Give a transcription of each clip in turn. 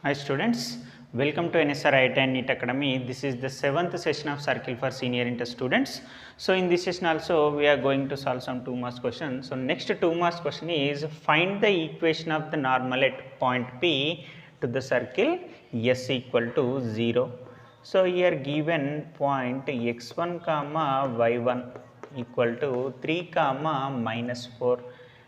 Hi students, welcome to NSR IIT and NEET Academy. This is the 7th session of Circle for Senior Inter students. So in this session also we are going to solve some 2 marks question. So next 2 marks question is find the equation of the normal at point P to the circle S equal to 0. So here given point x1 comma y1 equal to 3 comma minus 4.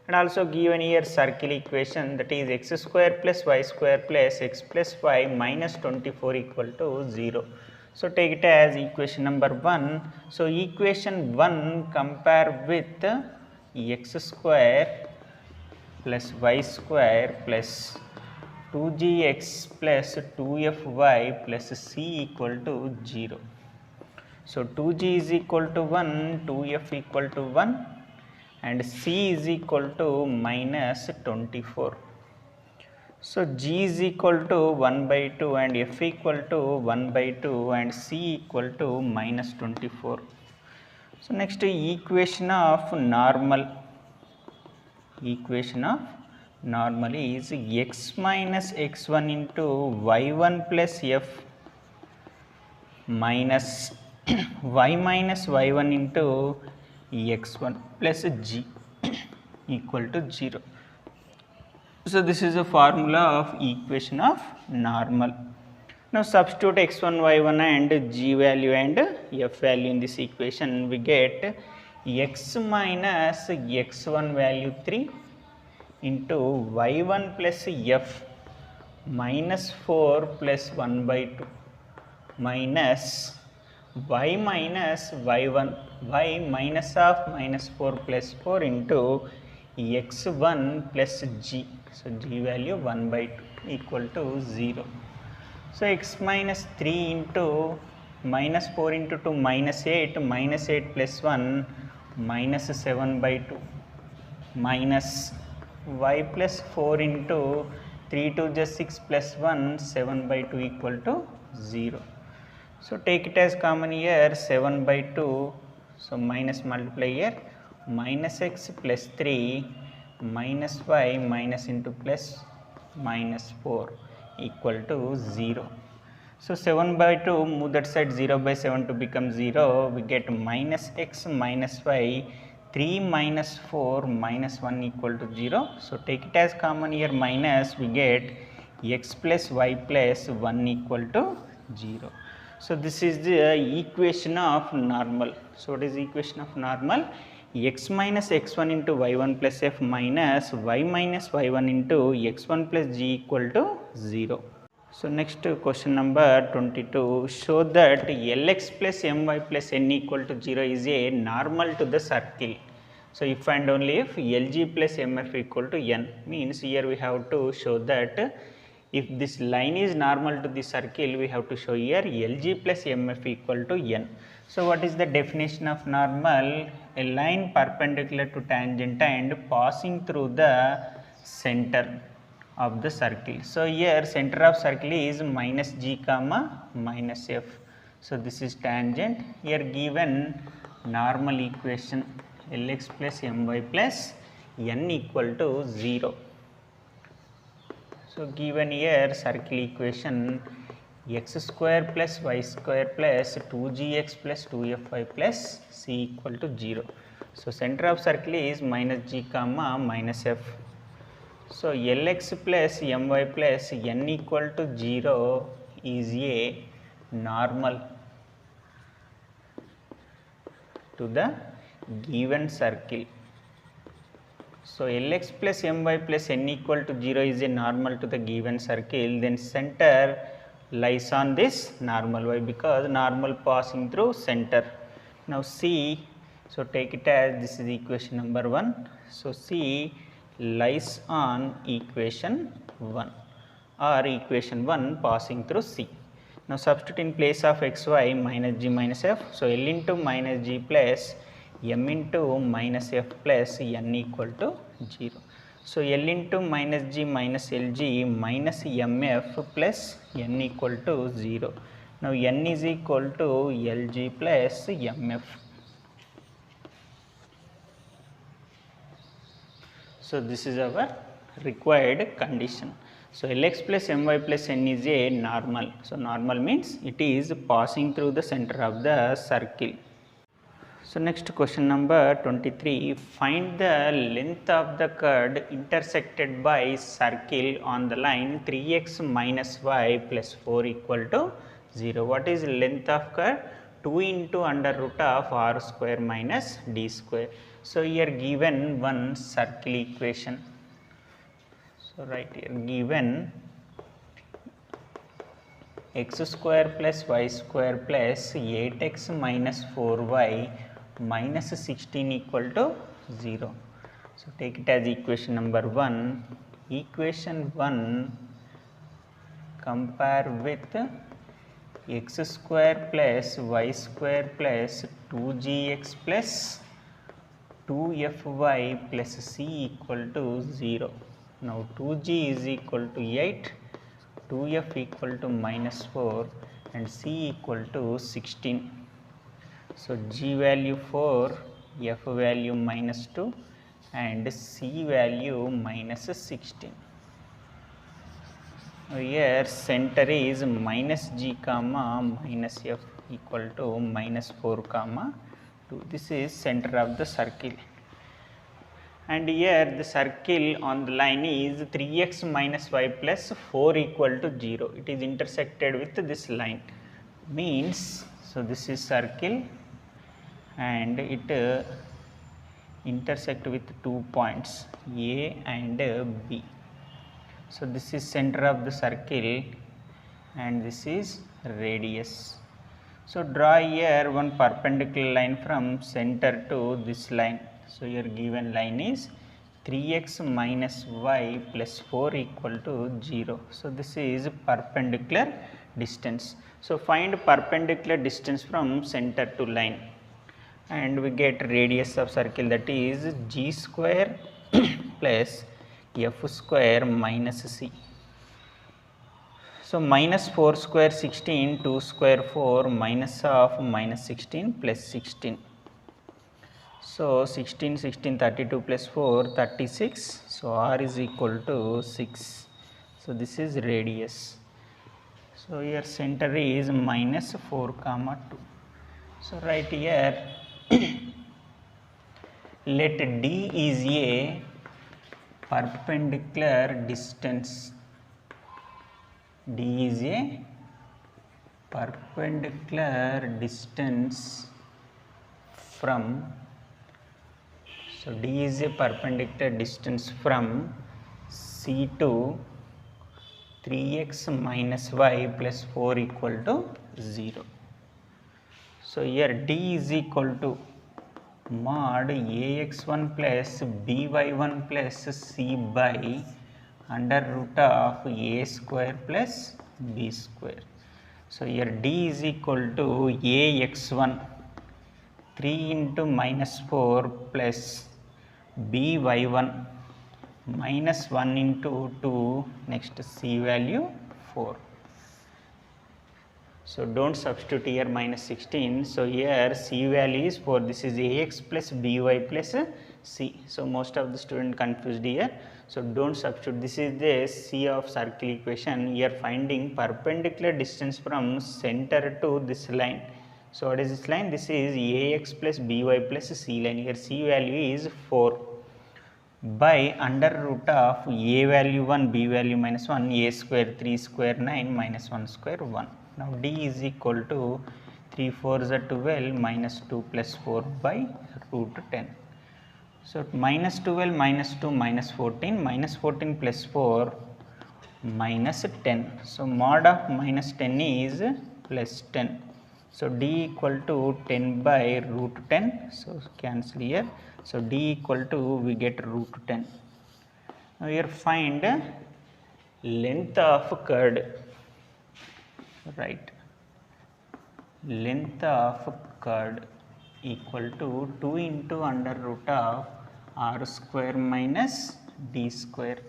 And also given here circle equation, that is x square plus y square plus x plus y minus 24 equal to 0. So take it as equation number 1. So equation 1 compare with x square plus y square plus 2gx plus 2fy plus c equal to 0. So 2g is equal to 1, 2f equal to 1 and c is equal to minus 24. So g is equal to 1 by 2 and f equal to 1 by 2 and c equal to minus 24. So next equation of normal. Equation of normal is x minus x1 into y1 plus f minus y minus y1 into x1 plus g equal to 0. So this is a formula of equation of normal. Now substitute x1, y1 and g value and f value in this equation. We get x minus x1 value 3 into y1 plus f minus 4 plus 1 by 2 minus y minus y1 y minus of minus 4 plus 4 into x1 plus g. So g value 1 by 2 equal to 0. So x minus 3 into minus 4 into 2 minus 8 plus 1 minus 7 by 2 minus y plus 4 into 3 to just 6 plus 1 7 by 2 equal to 0. So take it as common here 7 by 2. So minus multiply here minus x plus 3 minus y minus into plus minus 4 equal to 0. So 7 by 2 move that side 0 by 7 to become 0. We get minus x minus y 3 minus 4 minus 1 equal to 0. So take it as common here minus, we get x plus y plus 1 equal to 0. So this is the equation of normal. So what is the equation of normal? X minus x1 into y1 plus f minus y minus y1 into x1 plus g equal to 0. So next question number 22. Show that Lx plus my plus n equal to 0 is a normal to the circle. So if and only if Lg plus mf equal to n, means here we have to show that if this line is normal to the circle, we have to show here Lg plus mf equal to n. So what is the definition of normal? A line perpendicular to tangent and passing through the center of the circle. So here center of circle is minus g comma minus f. So this is tangent. Here given normal equation Lx plus my plus n equal to 0. So given here circle equation x square plus y square plus 2gx plus 2fy plus c equal to 0. So center of circle is minus g comma minus f. So Lx plus my plus n equal to 0 is a normal to the given circle. So Lx plus my plus n equal to 0 is a normal to the given circle, then center lies on this normal. Why? Because normal passing through center. Now C, so take it as this is equation number 1. So C lies on equation 1 or equation 1 passing through C. Now substitute in place of xy minus g minus f. So L into minus g plus m into minus f plus n equal to 0. So L into minus g minus Lg minus mf plus n equal to 0. Now n is equal to Lg plus mf. So this is our required condition. So Lx plus My plus n is a normal. So normal means it is passing through the center of the circle. So next question number 23, find the length of the curve intersected by circle on the line 3x minus y plus 4 equal to 0. What is length of curve? 2 into under root of r square minus d square. So here given one circle equation. So right here given x square plus y square plus 8x minus 4y minus 16 equal to 0. So take it as equation number 1. Equation 1 compare with x square plus y square plus 2gx plus 2fy plus c equal to 0. Now 2g is equal to 8, 2f equal to minus 4 and c equal to 16. So g value 4, f value minus 2 and c value minus 16. Here center is minus g comma minus f equal to minus 4 comma 2. This is center of the circle. And here the circle on the line is 3x minus y plus 4 equal to 0. It is intersected with this line. Means, so this is circle and it intersect with 2 points A and B. So this is center of the circle and this is radius. So draw here one perpendicular line from center to this line. So your given line is 3x minus y plus 4 equal to 0. So this is perpendicular distance. So find perpendicular distance from center to line and we get radius of circle, that is g square plus f square minus c. So minus 4 square 16, 2 square 4, minus of minus 16 plus 16. So 16, 16, 32 plus 4, 36. So r is equal to 6. So this is radius. So here center is minus 4 comma 2. So right here let d is a perpendicular distance. D is a perpendicular distance from, so D is a perpendicular distance from C to 3x minus y plus 4 equal to 0. So here D is equal to mod ax1 plus by1 plus c by under root of a square plus b square. So here D is equal to ax1 3 into minus 4 plus by1 minus 1 into 2, next c value 4. So don't substitute here minus 16. So here c value is 4. This is ax plus by plus c. So most of the student confused here. So don't substitute. This is the c of circle equation. We are finding perpendicular distance from center to this line. So what is this line? This is ax plus by plus c line. Here c value is 4 by under root of a value 1, b value minus 1, a square 3 square 9 minus 1 square 1. Now d is equal to 3 4s are 12 minus 2 plus 4 by root 10. So minus 12 minus 2 minus 14, minus 14 plus 4 minus 10. So mod of minus 10 is plus 10. So d equal to 10 by root 10. So cancel here. So d equal to, we get root 10. Now here find length of curve. Right, length of curve equal to 2 into under root of r square minus d square.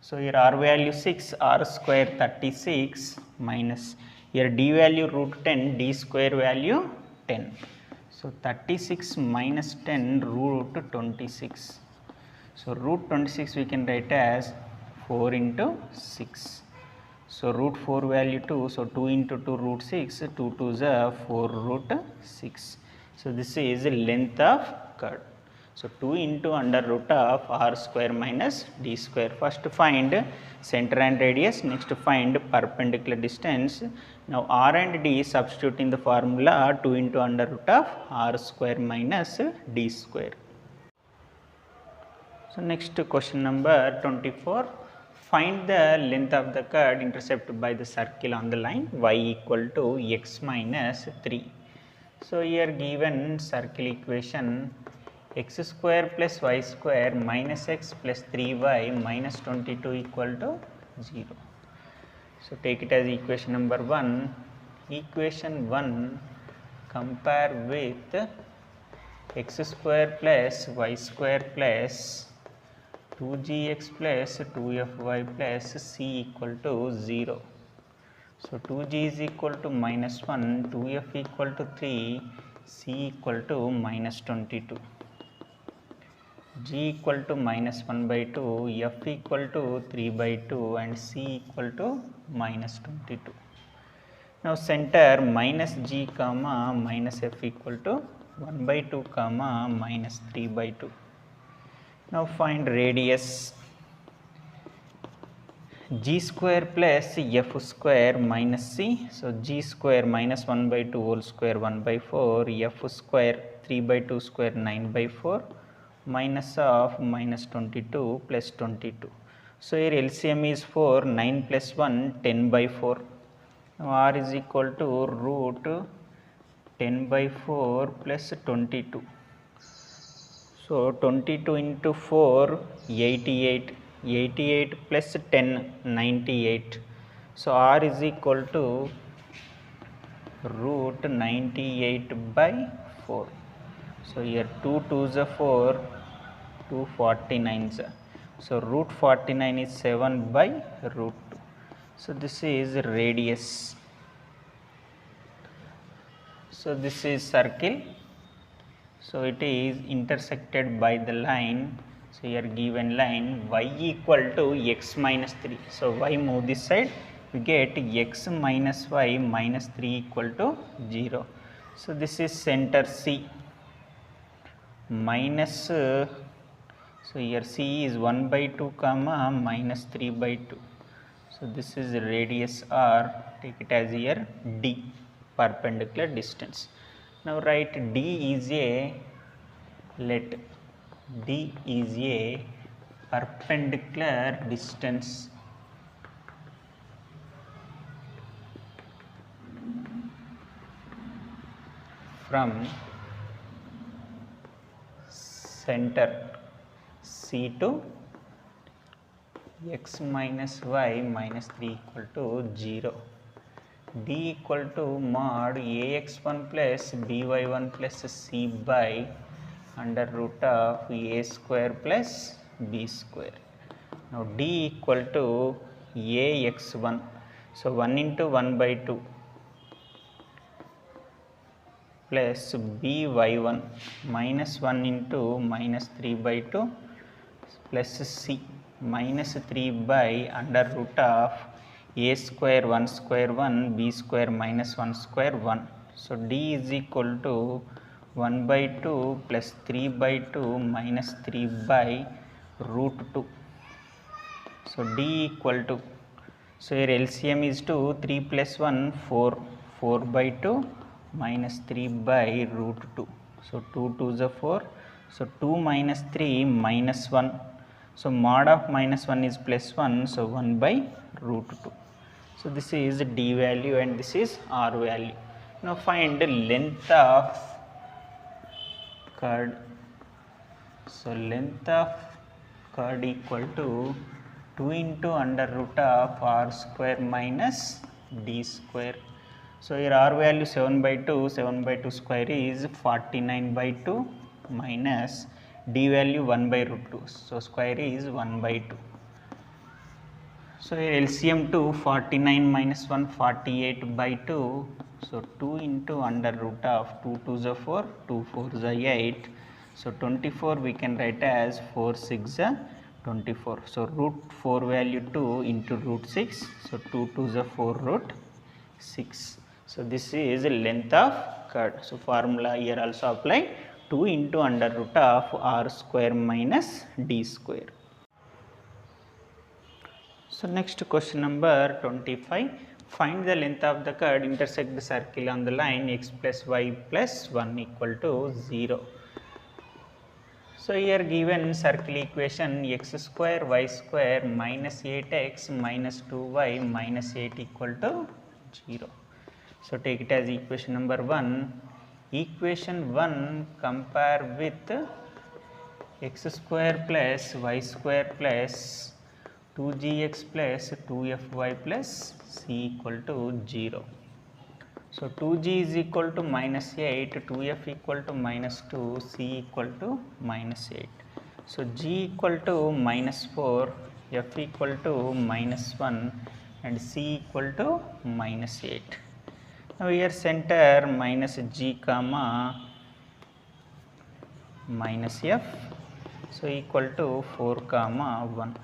So here r value 6, r square 36 minus, here d value root 10, d square value 10. So 36 minus 10 root 26. So root 26 we can write as 4 into 6. So root 4 value 2, so 2 into 2 root 6, 2 2 is 4 root 6. So this is the length of curve. So 2 into under root of r square minus d square. First find center and radius, next find perpendicular distance. Now r and d substitute in the formula 2 into under root of r square minus d square. So next question number 24. Find the length of the curve intercepted by the circle on the line y equal to x minus 3. So here given circle equation x square plus y square minus x plus 3y minus 22 equal to 0. So take it as equation number 1. Equation 1 compare with x square plus y square plus 2gx plus 2fy plus c equal to 0. So 2g is equal to minus 1, 2f equal to 3, c equal to minus 22. G equal to minus 1 by 2, f equal to 3 by 2 and c equal to minus 22. Now center minus g comma minus f equal to 1 by 2 comma minus 3 by 2. Now find radius. G square plus f square minus c. So g square minus 1 by 2 whole square 1 by 4, f square 3 by 2 square 9 by 4 minus of minus 22 plus 22. So here LCM is 4, 9 plus 1 10 by 4. Now r is equal to root 10 by 4 plus 22. So 22 into 4 88, 88 plus 10 98. So r is equal to root 98 by 4. So here 2 2s are 4, 2 49s. So root 49 is 7 by root 2. So this is radius. So this is circle. So it is intersected by the line. So here given line y equal to x minus 3. So y move this side, we get x minus y minus 3 equal to 0. So this is center C minus, so here C is 1 by 2 comma minus 3 by 2. So this is radius r, take it as here d, perpendicular distance. Now write d is a, let d is a perpendicular distance from center C to x minus y minus 3 equal to 0. D equal to mod ax1 plus by1 plus c by under root of a square plus b square. Now d equal to ax1. So 1 into 1 by 2 plus by1 minus 1 into minus 3 by 2 plus c minus 3 by under root of a square 1 square 1 b square minus 1 square 1. So d is equal to 1 by 2 plus 3 by 2 minus 3 by root 2. So d equal to, so here LCM is 2, 3 plus 1 4, 4 by 2 minus 3 by root 2. So 2 2 is a 4. So 2 minus 3 minus 1. So mod of minus 1 is plus 1. So 1 by root 2. So this is d value and this is r value. Now find the length of curve. So length of curve equal to 2 into under root of r square minus d square. So here r value 7 by 2, 7 by 2 square is 49 by 2 minus d value 1 by root 2. So square is 1 by 2. So here LCM 2, 49 minus 1, 48 by 2. So 2 into under root of 2 2 is 4, 2 4 is 8. So 24 we can write as 4 6 is 24. So root 4 value 2 into root 6. So 2 2 is a 4 root 6. So this is length of curd. So formula here also apply, 2 into under root of r square minus d square. So next question number 25. Find the length of the curd intersect the circle on the line x plus y plus 1 equal to 0. So here given circle equation x square y square minus 8x minus 2y minus 8 equal to 0. So take it as equation number 1. Equation 1 compare with x square plus y square plus 2gx plus 2fy plus c equal to 0. So 2g is equal to minus 8, 2f equal to minus 2, c equal to minus 8. So g equal to minus 4, f equal to minus 1 and c equal to minus 8. Now here center minus g comma minus f, so equal to 4 comma 1.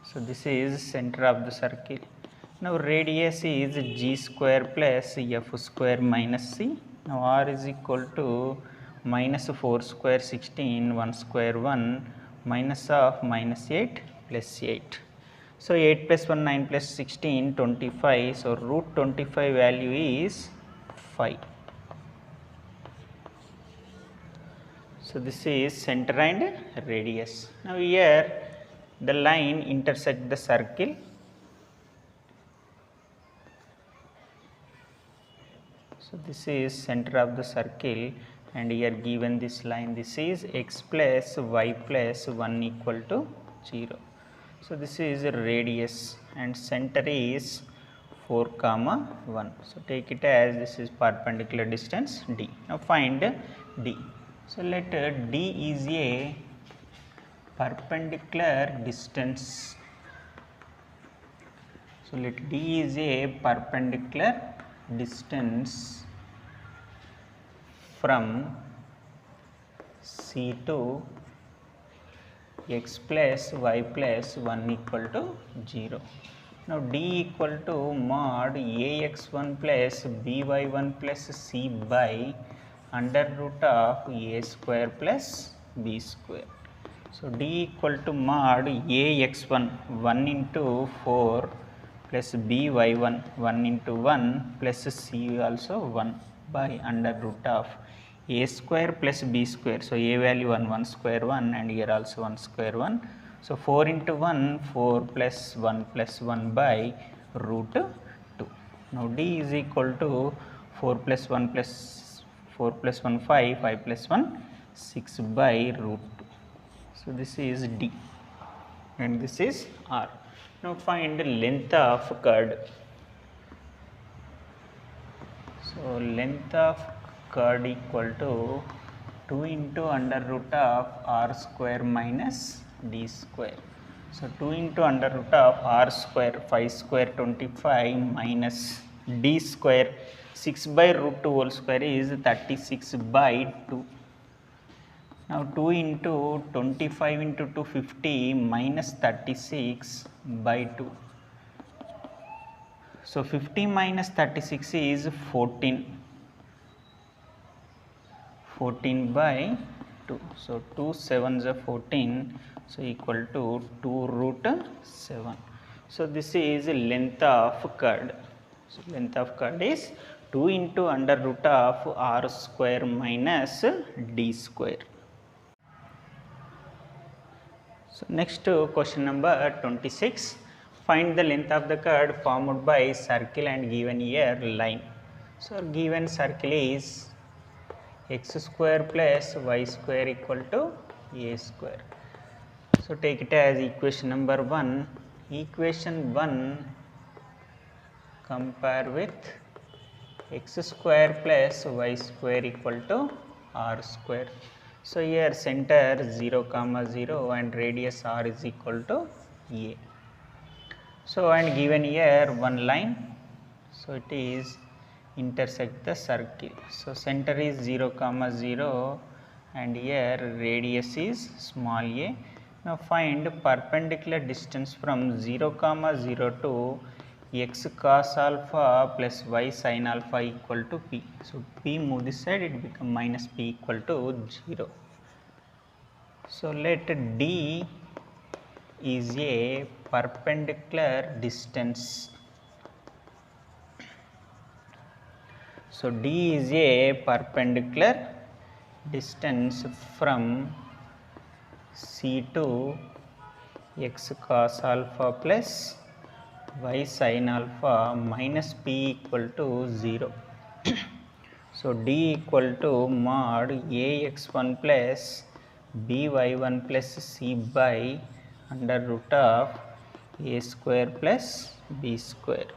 So this is center of the circle. Now radius is g square plus f square minus c. Now r is equal to minus 4 square 16, 1 square 1 minus of minus 8 plus 8. So 8 plus 1 9 plus 16 25. So root 25 value is 5. So this is center and radius. Now here the line intersect the circle. So this is center of the circle and here given this line, this is x plus y plus 1 equal to 0. So this is radius and center is 4 comma 1. So take it as this is perpendicular distance d. Now find d. So let d is a perpendicular distance. So let d is a perpendicular distance from C to x plus y plus 1 equal to 0. Now d equal to mod ax1 plus by1 plus c by under root of a square plus b square. So d equal to mod ax1 1 into 4 plus by1 1 into 1 plus c also 1 by under root of a square plus b square. So a value 1 1 square 1 and here also 1 square 1. So 4 into 1 4 plus 1 by root 2. Now d is equal to 4 plus 1 plus 4 plus 1 5, 5 plus 1 6 by root 2. So this is d and this is r. Now find the length of curd. So length of curd equal to 2 into under root of r square minus d square. So 2 into under root of r square 5 square 25 minus d square 6 by root 2 whole square is 36 by 2. Now 2 into 25 into 250 minus 36 by 2. So 50 minus 36 is 14. 14 by 2. So 2 7s are 14. So equal to 2 root 7. So this is length of curd. So length of curd is 2 into under root of r square minus d square. So next question number 26. Find the length of the curd formed by circle and given here line. So given circle is x square plus y square equal to a square. So take it as equation number 1. Equation 1 compare with x square plus y square equal to r square. So here center 0 comma 0 and radius r is equal to a. So and given here one line, so it is intersect the circle. So center is 0 comma 0 and here radius is small a Now find perpendicular distance from 0, 0 to x cos alpha plus y sin alpha equal to p. So p move this side, it become minus p equal to 0. So let D is a perpendicular distance. So D is a perpendicular distance from C to x cos alpha plus y sin alpha minus p equal to 0. So D equal to mod ax1 plus by1 plus c by under root of a square plus b square.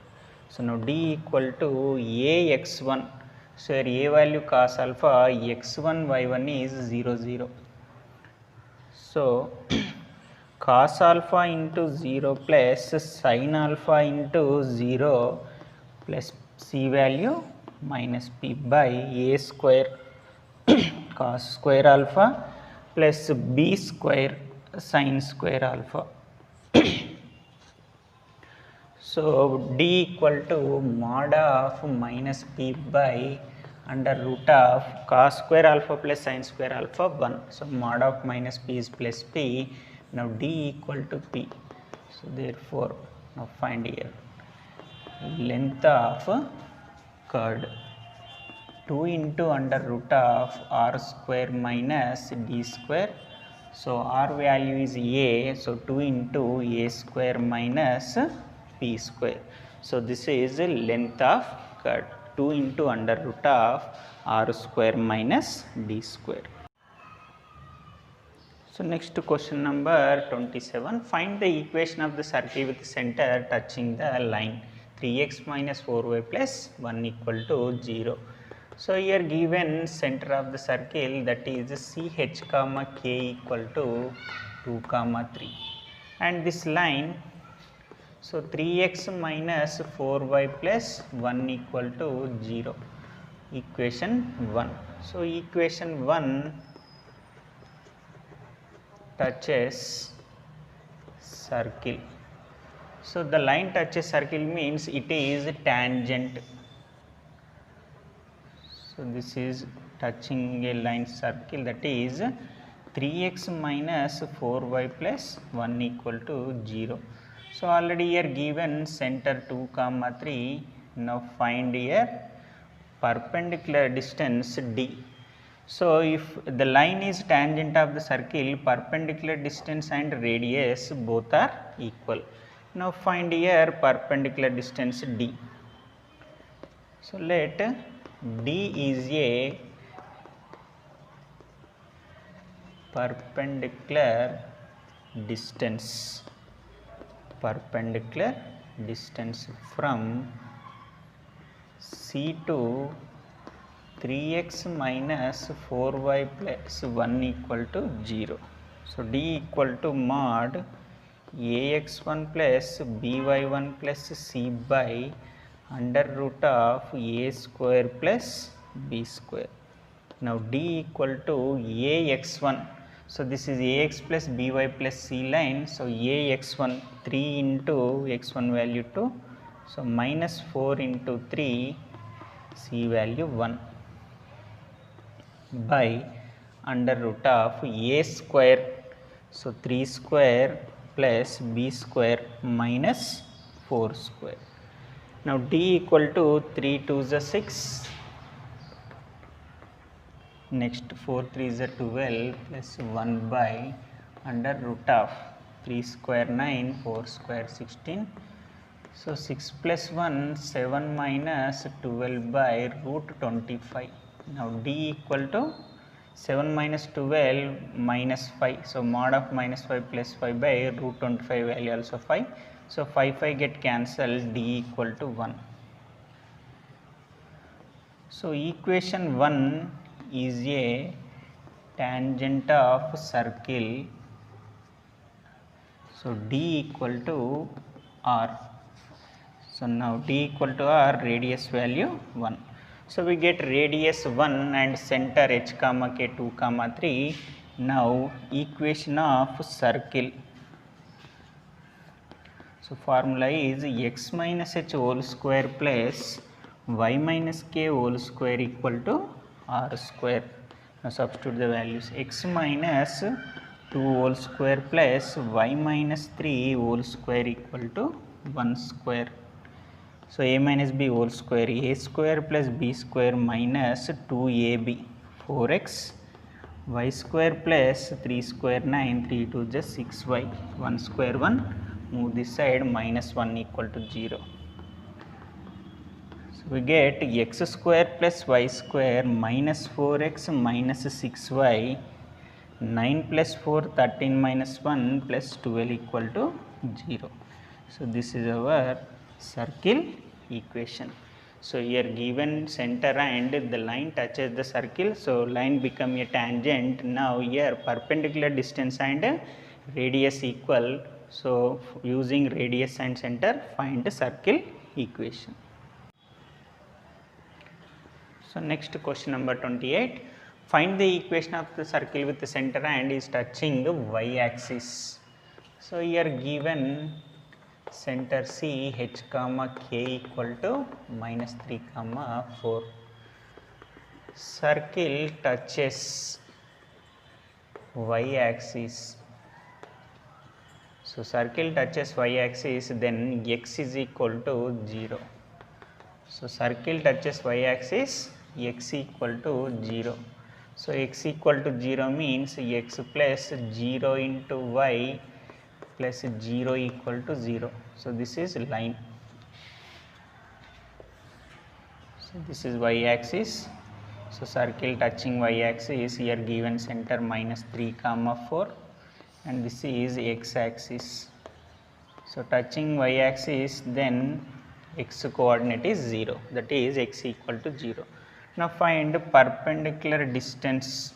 So now D equal to ax1. So here a value cos alpha, x1 y1 is 0 0. So cos alpha into 0 plus sin alpha into 0 plus c value minus p by a square cos square alpha plus b square sin square alpha. So D equal to mod of minus p by under root of cos square alpha plus sin square alpha 1. So mod of minus p is plus p. Now D equal to p. So therefore now find here length of chord 2 into under root of r square minus d square. So r value is a, so 2 into a square minus p square. So this is the length of chord 2 into under root of r square minus d square. So next question number 27, find the equation of the circle with center touching the line 3x minus 4y plus 1 equal to 0. So here given center of the circle, that is ch comma k equal to 2 comma 3, and this line, so 3x minus 4y plus 1 equal to 0, equation 1. So equation 1 touches circle. So the line touches circle means it is tangent. So this is touching a line circle, that is 3x minus 4y plus 1 equal to 0. So already here given center 2 comma 3. Now find here perpendicular distance D. So if the line is tangent of the circle, perpendicular distance and radius both are equal. Now find here perpendicular distance D. So let D is a perpendicular distance from C to 3x minus 4y plus 1 equal to 0. So D equal to mod ax1 plus by1 plus c by under root of a square plus b square. Now D equal to ax1. So this is ax plus by plus c line. So ax1 3 into x1 value 2. So minus 4 into 3 c value 1 by under root of a square. So 3 square plus b square minus 4 square. Now D equal to 3 2 is 6. Next 4 3 is 12 plus 1 by under root of 3 square 9, 4 square 16. So 6 plus 1 7 minus 12 by root 25. Now D equal to 7 minus 12 minus 5. So mod of minus 5 plus 5 by root 25 value also 5. So 5 get cancelled, D equal to 1. So equation 1 is a tangent of circle. So D equal to R. So now D equal to R, radius value 1. So we get radius 1 and center h comma k 2 comma 3. Now equation of circle. So formula is x minus h whole square plus y minus k whole square equal to r square. Now substitute the values. X minus 2 whole square plus y minus 3 whole square equal to 1 square. So a minus b whole square, a square plus b square minus 2ab, 4x, y square plus 3 square 9, 3 2 just 6y, 1 square 1, move this side, minus 1 equal to 0. So we get x square plus y square minus 4x minus 6y, 9 plus 4 13 minus 1 plus 12 equal to 0. So this is our circle equation. So here given center and the line touches the circle, so line become a tangent. Now here perpendicular distance and radius equal, so using radius and center find the circle equation. So next question number 28, find the equation of the circle with the center and is touching the y axis. So here given center C h comma k equal to minus 3 comma 4. Circle touches y axis. So circle touches y axis, then x is equal to 0. So circle touches y axis, x equal to 0. So x equal to 0 means x plus 0 into y plus 0 equal to 0. So this is line. So this is y axis. So circle touching y axis, here given center minus 3 comma 4, and this is x axis. So touching y axis, then x coordinate is 0, that is x equal to 0. Now find perpendicular distance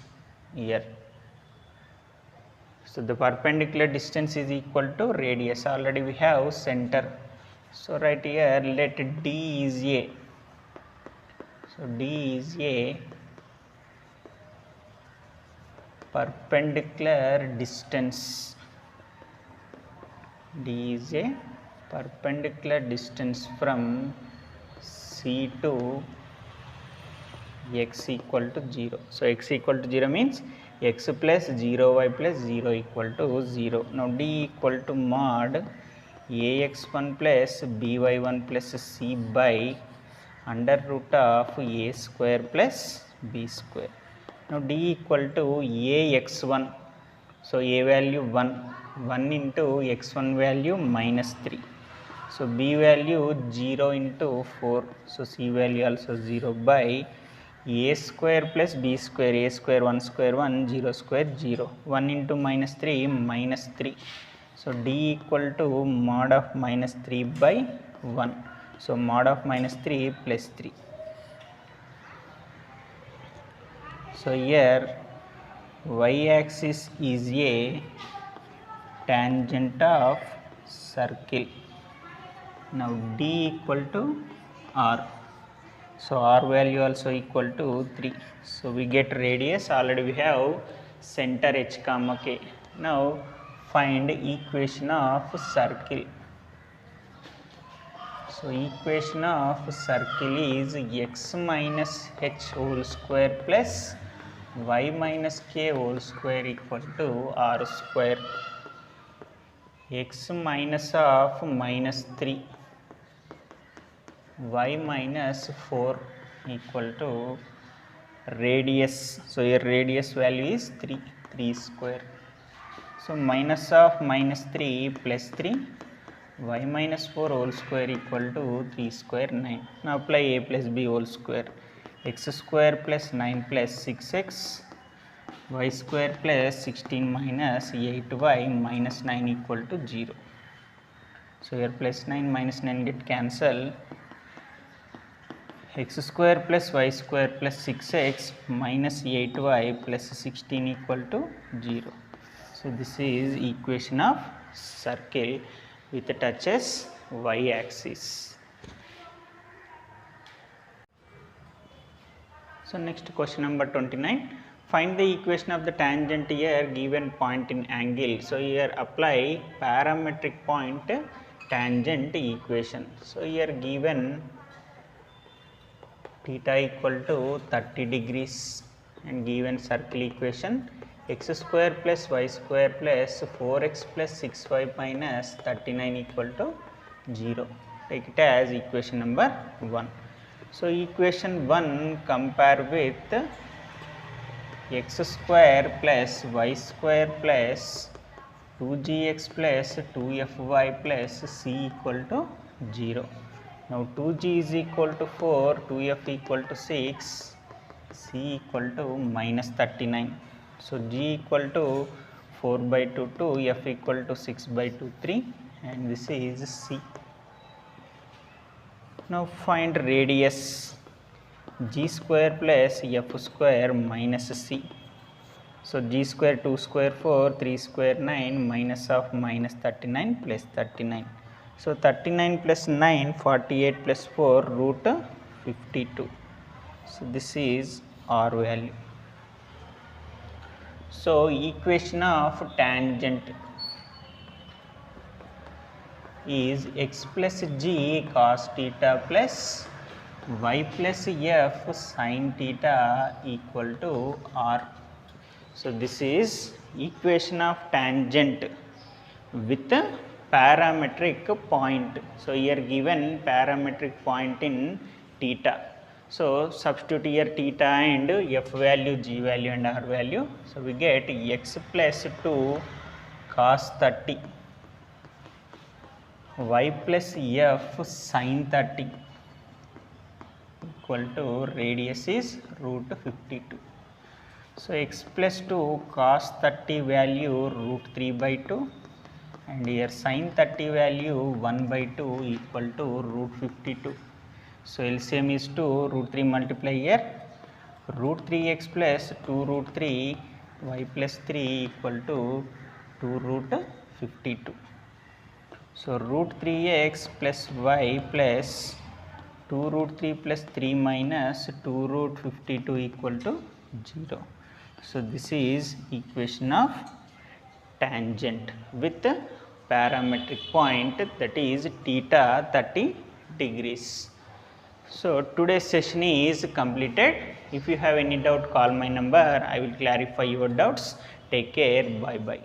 here. So the perpendicular distance is equal to radius, already we have center. So right here let D is a. So D is a perpendicular distance. D is a perpendicular distance from C to x equal to 0. So x equal to 0 means x plus 0y plus 0 equal to 0. Now D equal to mod ax1 plus by1 plus c by under root of a square plus b square. Now D equal to ax1. So a value 1 into x1 value minus 3. So b value 0 into 4. So c value also 0 by a square plus b square, a square 1 square 1, 0 square 0, 1 into minus 3 minus 3. So D equal to mod of minus 3 by 1. So mod of minus 3 plus 3. So here y axis is a tangent of circle. Now D equal to r. So r value also equal to 3. So we get radius, already we have center h comma k. Now find equation of circle. So equation of circle is x minus h whole square plus y minus k whole square equal to r square. X minus of minus 3, y minus 4 equal to radius. So here radius value is 3 square. So minus of minus 3 plus 3, y minus 4 whole square equal to 3 square 9. Now apply a plus b whole square. X square plus 9 plus 6x, y square plus 16 minus 8y minus 9 equal to 0. So here plus 9 minus 9 get cancel. X square plus y square plus 6x minus 8y plus 16 equal to 0. So this is equation of circle with touches y axis. So next question number 29. Find the equation of the tangent here given point in angle. So here apply parametric point tangent equation. So here given theta equal to 30 degrees and given circle equation x square plus y square plus 4x plus 6y minus 39 equal to 0. Take it as equation number 1. So equation 1 compare with x square plus y square plus 2gx plus 2fy plus c equal to 0. Now 2g is equal to 4, 2f equal to 6, c equal to minus 39. So g equal to 4 by 2, 2, f equal to 6 by 2, 3, and this is c. Now find radius g square plus f square minus c. So g square 2 square 4, 3 square 9, minus of minus 39 plus 39. So 39 plus 9, 48 plus 4, root 52. So this is r value. So equation of tangent is x plus g cos theta plus y plus f sin theta equal to r. So this is equation of tangent with a parametric point. So here given parametric point in theta. So substitute here theta and f value, g value and r value. So we get x plus 2 cos 30, y plus f sin 30 equal to radius is root 52. So x plus 2 cos 30 value root 3 by 2 and here sin 30 value 1 by 2 equal to root 52. So LCM is 2, root 3 multiply here, root 3x plus 2 root 3 y plus 3 equal to 2 root 52. So root 3x plus y plus 2 root 3 plus 3 minus 2 root 52 equal to 0. So this is equation of tangent with parametric point, that is theta 30 degrees. So today's session is completed. If you have any doubt, call my number. I will clarify your doubts. Take care. Bye bye.